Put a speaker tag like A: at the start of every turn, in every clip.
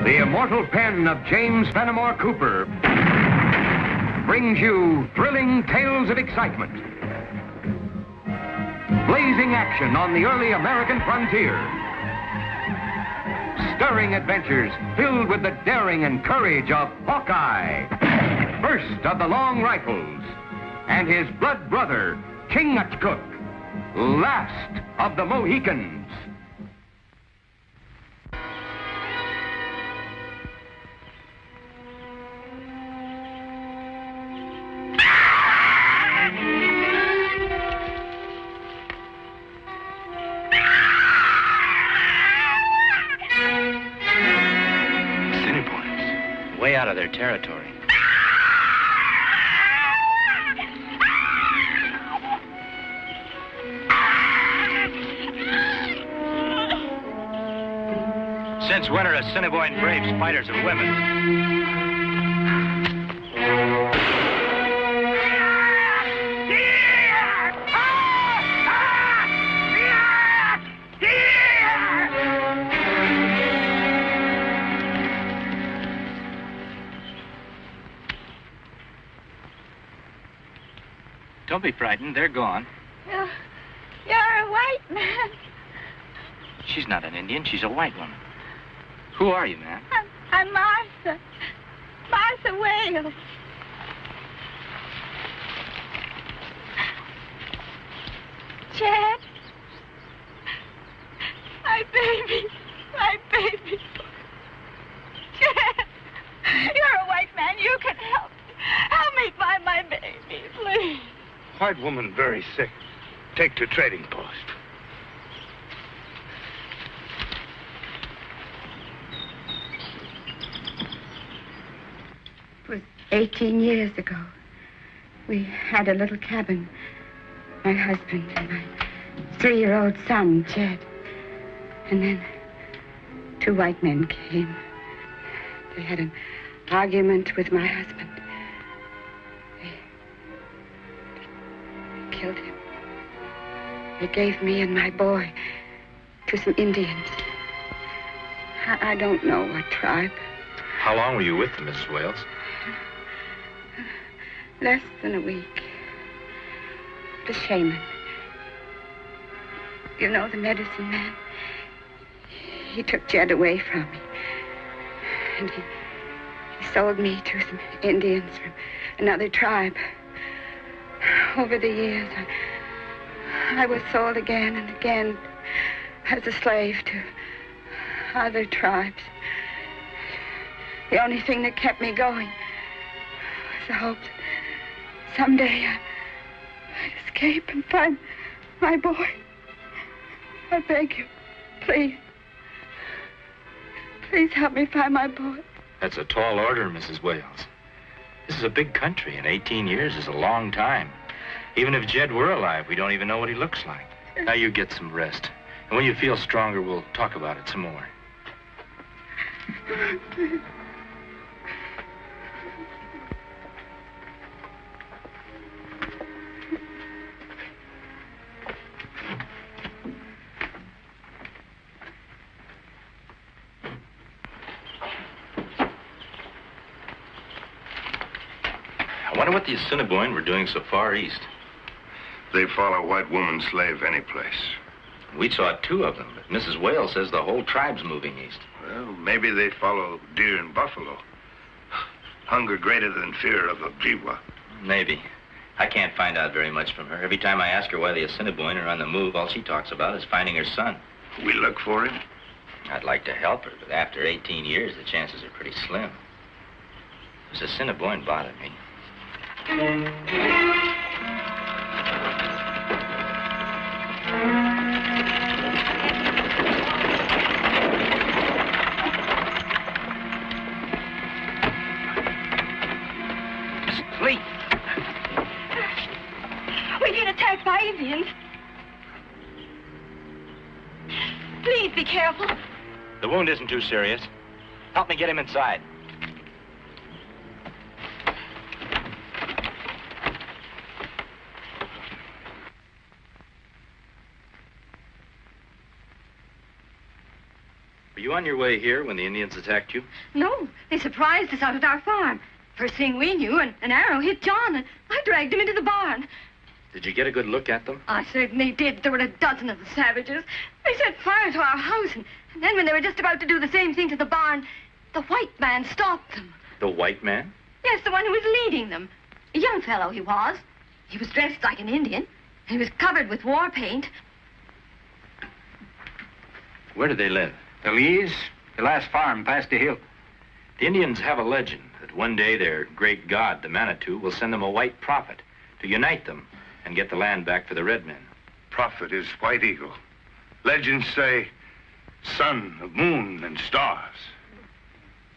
A: The immortal pen of James Fenimore Cooper brings you thrilling tales of excitement, blazing action on the early American frontier, stirring adventures filled with the daring and courage of Hawkeye, first of the Long Rifles, and his blood brother, Chingachgook, last of the Mohicans.
B: Way out of their territory. Since when are Assiniboine braves fighters of women? Don't be frightened. They're gone.
C: You're a white man.
B: She's not an Indian. She's a white woman. Who are you, ma'am?
C: I'm Martha. Martha Wales. Chad. My baby. My baby. Chad. You're a white man. You can help me. Help me find my baby, please.
D: White woman very sick. Take to trading post.
E: It was 18 years ago. We had a little cabin. My husband and my 3-year-old son, Jed. And then 2 white men came. They had an argument with my husband. They killed him. They gave me and my boy to some Indians. I don't know what tribe.
B: How long were you with them, Mrs. Wales?
E: Less than a week. The shaman. You know, the medicine man. He took Jed away from me. And he sold me to some Indians from another tribe. Over the years, I was sold again and again as a slave to other tribes. The only thing that kept me going was the hope that someday I'd escape and find my boy. I beg you, please. Please help me find my boy.
B: That's a tall order, Mrs. Wales. This is a big country, and 18 years is a long time. Even if Jed were alive, we don't even know what he looks like. Now you get some rest. And when you feel stronger, we'll talk about it some more. I wonder what the Assiniboine were doing so far east.
F: They follow white woman slave any place.
B: We saw 2 of them, but Mrs. Wales says the whole tribe's moving east.
F: Well, maybe they follow deer and buffalo. Hunger greater than fear of Ojibwa.
B: Maybe. I can't find out very much from her. Every time I ask her why the Assiniboine are on the move, all she talks about is finding her son.
F: We look for him?
B: I'd like to help her, but after 18 years, the chances are pretty slim. This Assiniboine bothered me.
C: Please. We're being attacked by Indians. Please be careful.
B: The wound isn't too serious. Help me get him inside. Were you on your way here when the Indians attacked you?
C: No, they surprised us out at our farm. First thing we knew, an arrow hit John, and I dragged him into the barn.
B: Did you get a good look at them?
C: I certainly did. There were a dozen of the savages. They set fire to our house, and then when they were just about to do the same thing to the barn, the white man stopped them.
B: The white man?
C: Yes, the one who was leading them. A young fellow he was. He was dressed like an Indian. He was covered with war paint.
B: Where do they live?
G: The Lees, the last farm past the hill.
B: The Indians have a legend that one day their great god, the Manitou, will send them a white prophet to unite them and get the land back for the red men.
F: Prophet is White Eagle. Legends say son of moon and stars.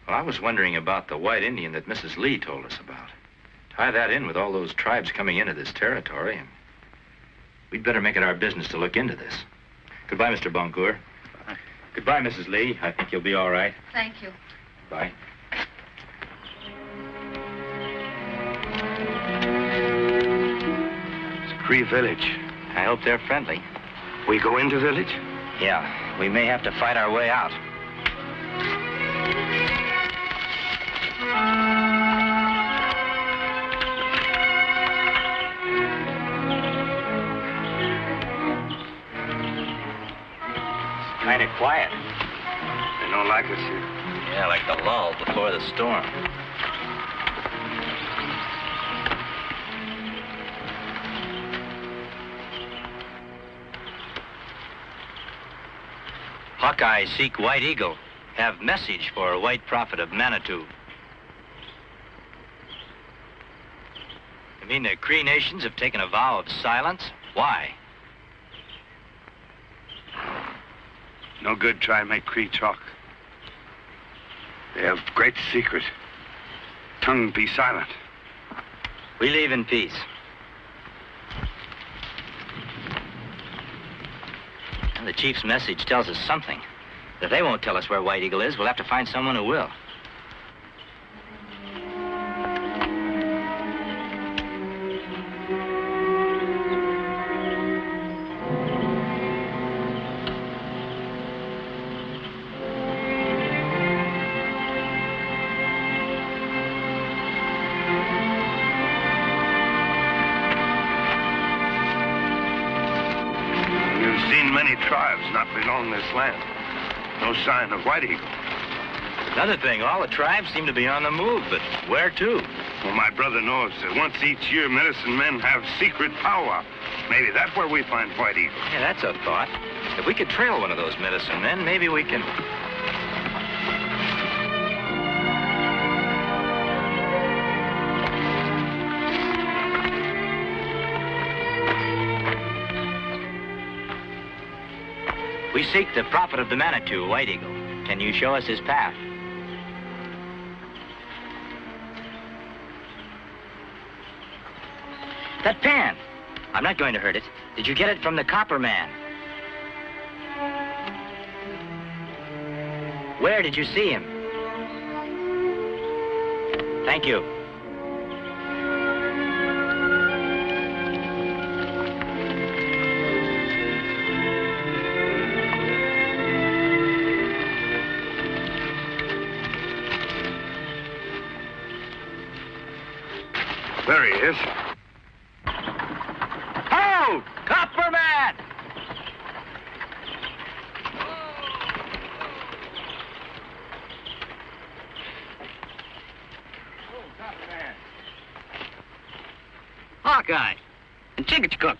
B: Well, I was wondering about the white Indian that Mrs. Lee told us about. Tie that in with all those tribes coming into this territory, and we'd better make it our business to look into this. Goodbye, Mr. Boncourt. Goodbye, Mrs. Lee. I think you'll be all right.
C: Thank you.
B: Bye.
F: It's a Cree village.
G: I hope they're friendly.
F: We go into village?
G: Yeah, we may have to fight our way out. Kind of quiet.
F: They don't like us here.
G: Yeah, like the lull before the storm. Hawkeye seek White Eagle. Have message for White Prophet of Manitou. You mean the Cree nations have taken a vow of silence? Why?
F: No good try and make Cree talk. They have great secret. Tongue be silent.
G: We leave in peace. And the chief's message tells us something. If they won't tell us where White Eagle is, we'll have to find someone who will.
F: Tribes not belong to this land. No sign of White Eagle.
G: Another thing, all the tribes seem to be on the move, but where to?
F: Well, my brother knows that once each year medicine men have secret powwow. Maybe that's where we find White Eagle.
G: Yeah, that's a thought. If we could trail one of those medicine men, maybe we can... We seek the prophet of the Manitou, White Eagle. Can you show us his path? That pan. I'm not going to hurt it. Did you get it from the copper man? Where did you see him? Thank you.
F: There he is.
G: Oh, Copper Man!
H: Hawkeye and Chingachgook.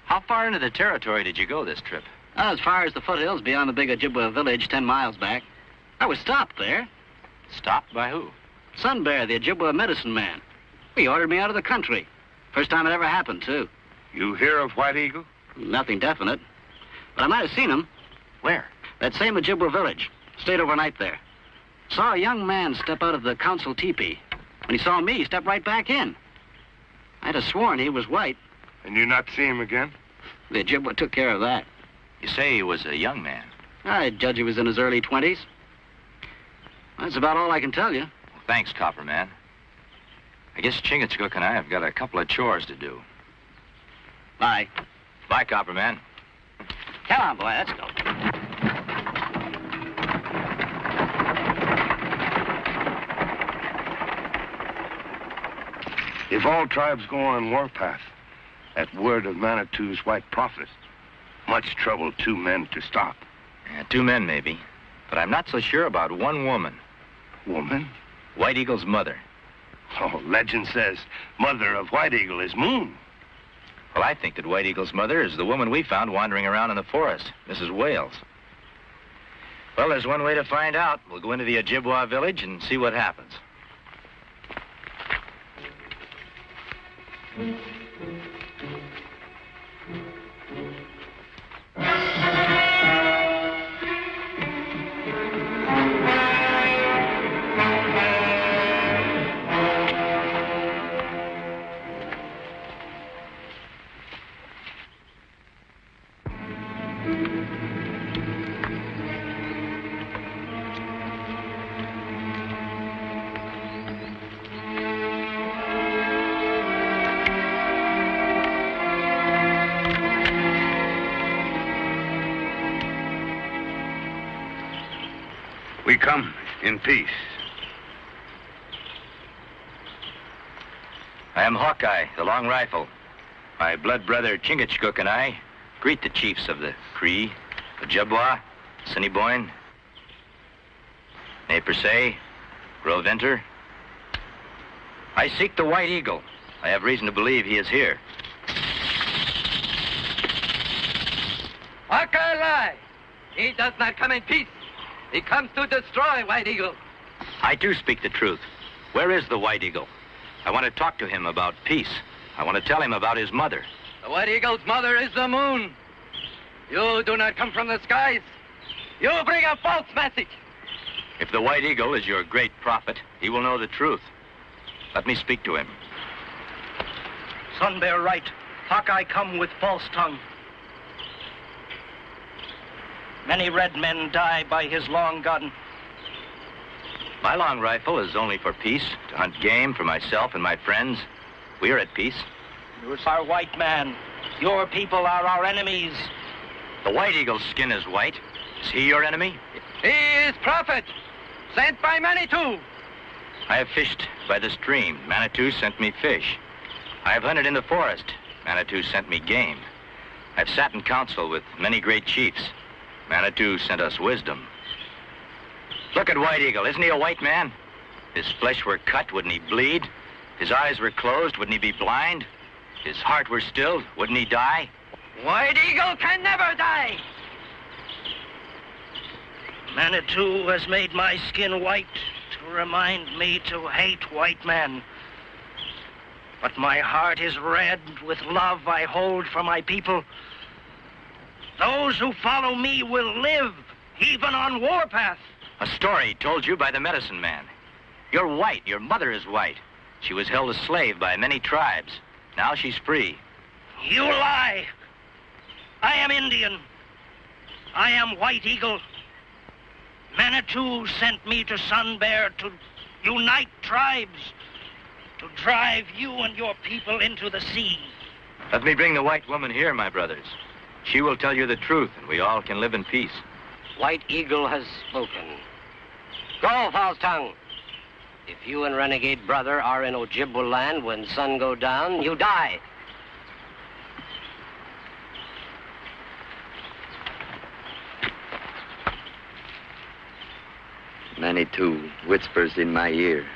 G: How far into the territory did you go this trip?
H: As far as the foothills beyond the big Ojibwa village 10 miles back. I was stopped there.
B: Stopped by who?
H: Sun Bear, the Ojibwa medicine man. He ordered me out of the country. First time it ever happened, too.
F: You hear of White Eagle?
H: Nothing definite. But I might have seen him.
B: Where?
H: That same Ojibwa village. Stayed overnight there. Saw a young man step out of the council teepee. When he saw me, he stepped right back in. I'd have sworn he was white.
F: And you not see him again?
H: The Ojibwa took care of that.
B: You say he was a young man.
H: I judge he was in his early 20s. That's about all I can tell you.
B: Well, thanks, Copper Man. I guess Chingachgook and I have got a couple of chores to do.
H: Bye.
B: Bye, Copper Man.
H: Come on, boy, let's go.
F: If all tribes go on warpath, at word of Manitou's white prophet, much trouble 2 men to stop.
B: Yeah, 2 men, maybe. But I'm not so sure about 1 woman.
F: Woman?
B: White Eagle's mother.
F: Oh, legend says mother of White Eagle is Moon.
B: Well, I think that White Eagle's mother is the woman we found wandering around in the forest, Mrs. Wales. Well, there's one way to find out. We'll go into the Ojibwa village and see what happens.
F: We come in peace.
B: I am Hawkeye, the Long Rifle. My blood brother Chingachgook and I greet the chiefs of the Cree, Ojibwa, Assiniboine, Ne Persay, Gros Ventre. I seek the White Eagle. I have reason to believe he is here.
I: Hawkeye lie. He does not come in peace. He comes to destroy White Eagle.
B: I do speak the truth. Where is the White Eagle? I want to talk to him about peace. I want to tell him about his mother.
I: The White Eagle's mother is the moon. You do not come from the skies. You bring a false message.
B: If the White Eagle is your great prophet, he will know the truth. Let me speak to him.
H: Sun Bear right. Hawkeye come with false tongue. Many red men die by his long gun.
B: My long rifle is only for peace, to hunt game for myself and my friends. We are at peace.
H: You are white man. Your people are our enemies.
B: The White Eagle's skin is white. Is he your enemy?
I: He is prophet, sent by Manitou.
B: I have fished by the stream. Manitou sent me fish. I have hunted in the forest. Manitou sent me game. I've sat in council with many great chiefs. Manitou sent us wisdom. Look at White Eagle. Isn't he a white man? His flesh were cut, wouldn't he bleed? His eyes were closed, wouldn't he be blind? His heart were stilled, wouldn't he die?
I: White Eagle can never die.
H: Manitou has made my skin white to remind me to hate white men. But my heart is red with love I hold for my people. Those who follow me will live, even on warpath.
B: A story told you by the medicine man. You're white. Your mother is white. She was held a slave by many tribes. Now she's free.
H: You lie. I am Indian. I am White Eagle. Manitou sent me to Sun Bear to unite tribes, to drive you and your people into the sea.
B: Let me bring the white woman here, my brothers. She will tell you the truth, and we all can live in peace.
J: White Eagle has spoken. Go, false tongue. If you and renegade brother are in Ojibwa land when sun go down, you die.
K: Manitou whispers in my ear.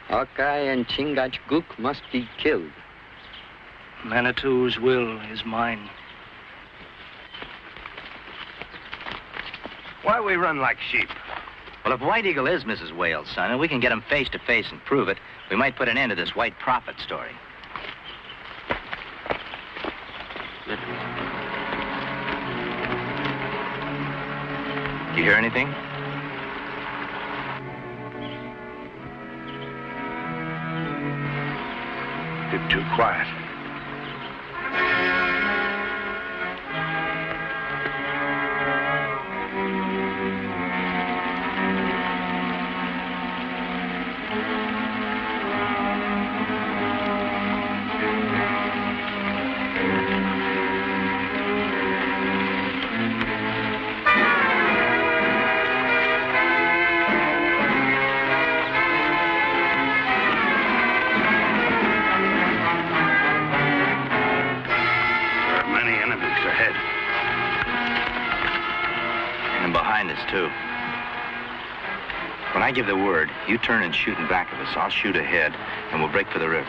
K: Hawkeye and Chingachgook must be killed.
H: Manitou's will is mine.
F: Why we run like sheep?
B: Well, if White Eagle is Mrs. Wales' son, and we can get him face to face and prove it, we might put an end to this white prophet story. Do you hear anything?
F: Bit too quiet.
B: And behind us, too. When I give the word, you turn and shoot in back of us. I'll shoot ahead, and we'll break for the river.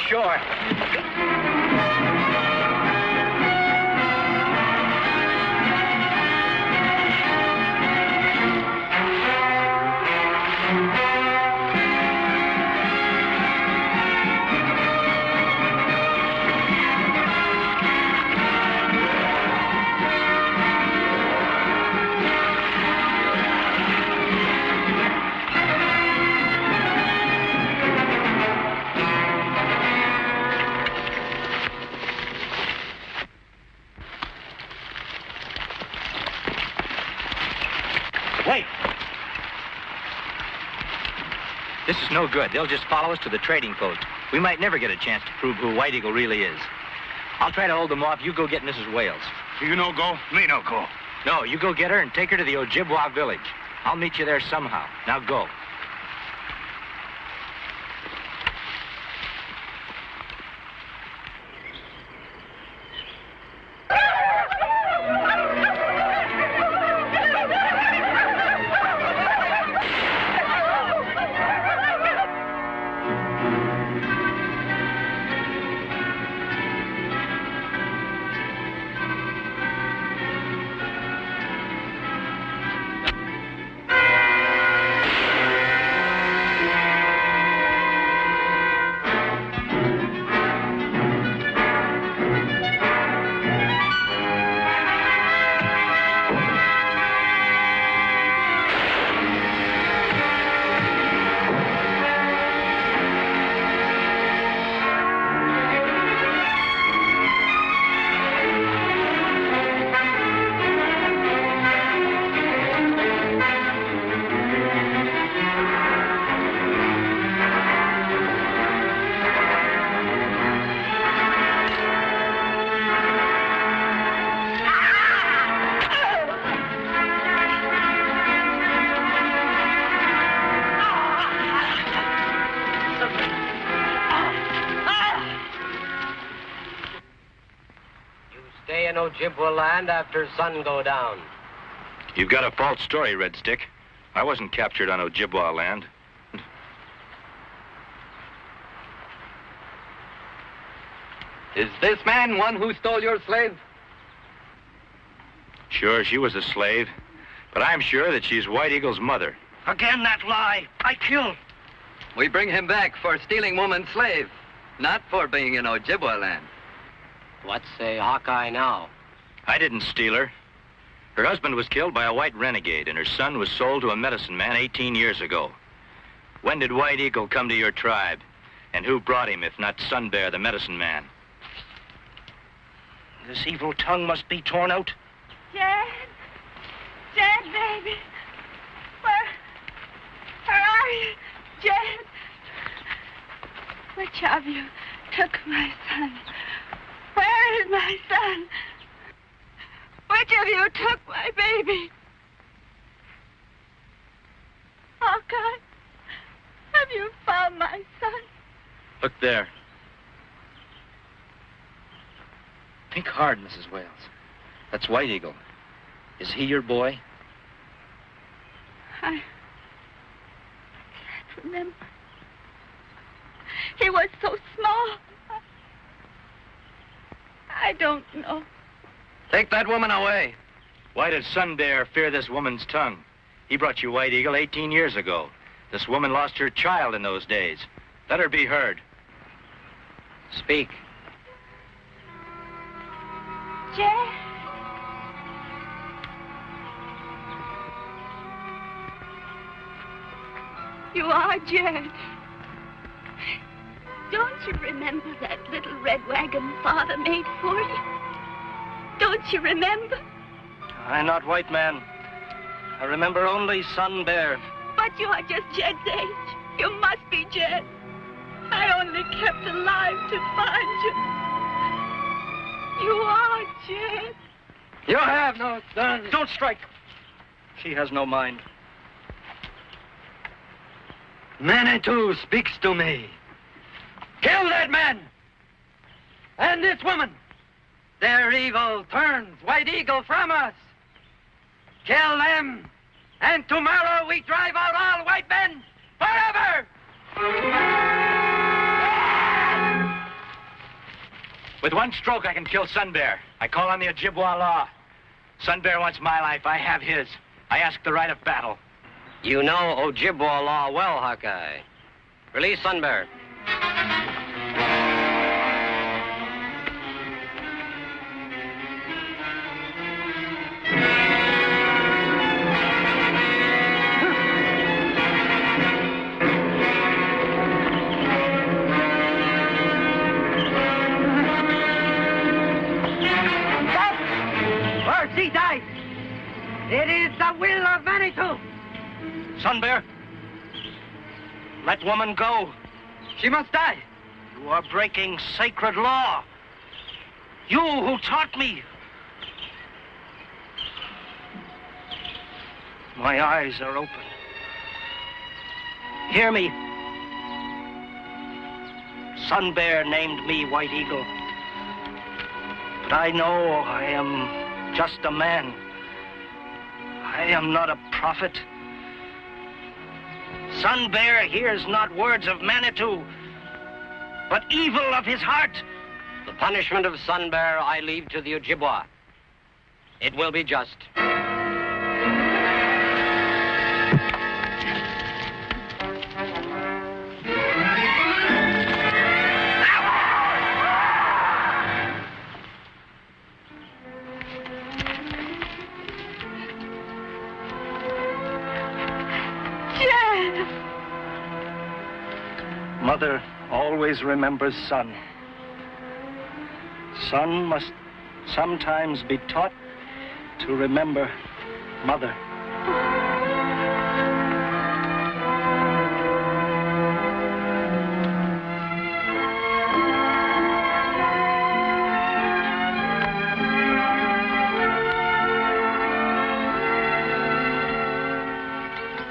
G: Sure.
B: Wait! This is no good. They'll just follow us to the trading post. We might never get a chance to prove who White Eagle really is. I'll try to hold them off. You go get Mrs. Wales.
D: You no go, me no go.
B: No, you go get her and take her to the Ojibwa village. I'll meet you there somehow. Now go.
J: Ojibwa land after sun go down.
B: You've got a false story, Red Stick. I wasn't captured on Ojibwa land.
I: Is this man one who stole your slave?
B: Sure, she was a slave. But I'm sure that she's White Eagle's mother.
H: Again that lie. I killed.
I: We bring him back for stealing woman's slave, not for being in Ojibwa land.
J: What's a Hawkeye now?
B: I didn't steal her. Her husband was killed by a white renegade, and her son was sold to a medicine man 18 years ago. When did White Eagle come to your tribe? And who brought him, if not Sun Bear, the medicine man?
H: This evil tongue must be torn out.
C: Jed? Jed, baby. Where are you? Jed? Which of you took my son? Where is my son? Which of you took my baby? Hawkeye, have you found my son?
B: Look there. Think hard, Mrs. Wales. That's White Eagle. Is he your boy?
C: I can't remember. He was so small. I don't know.
I: Take that woman away.
B: Why did Sun Bear fear this woman's tongue? He brought you White Eagle 18 years ago. This woman lost her child in those days. Let her be heard.
J: Speak.
C: Jed. You are Jed. Don't you remember that little red wagon Father made for you? Don't you remember?
H: I'm not white man. I remember only Sun Bear.
C: But you are just Jed's age. You must be Jed. I only kept alive to find you. You are Jed.
I: You have no son.
H: Don't strike. She has no mind.
I: Manitou speaks to me. Kill that man! And this woman! Their evil turns White Eagle from us. Kill them, and tomorrow we drive out all white men forever!
B: With one stroke, I can kill Sun Bear. I call on the Ojibwa law. Sun Bear wants my life. I have his. I ask the right of battle.
J: You know Ojibwa law well, Hawkeye. Release Sun Bear.
I: She dies. It is the will of Manitou.
H: Sun Bear, let woman go.
I: She must die.
H: You are breaking sacred law. You who taught me. My eyes are open. Hear me. Sun Bear named me White Eagle. But I know I am just a man. I am not a prophet. Sun Bear hears not words of Manitou, but evil of his heart.
J: The punishment of Sun Bear I leave to the Ojibwa. It will be just.
H: Mother always remembers son. Son must sometimes be taught to remember mother.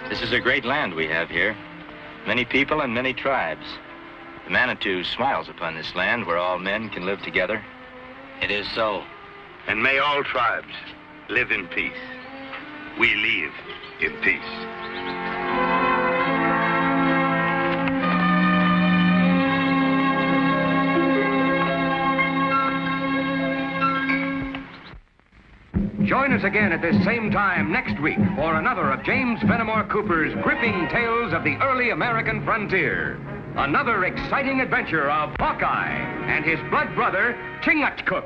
B: This is a great land we have here. Many people and many tribes. The Manitou smiles upon this land where all men can live together.
J: It is so.
F: And may all tribes live in peace. We live in peace.
A: Join us again at this same time next week for another of James Fenimore Cooper's gripping tales of the early American frontier. Another exciting adventure of Hawkeye and his blood brother, Chingachgook,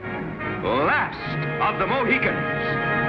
A: last of the Mohicans.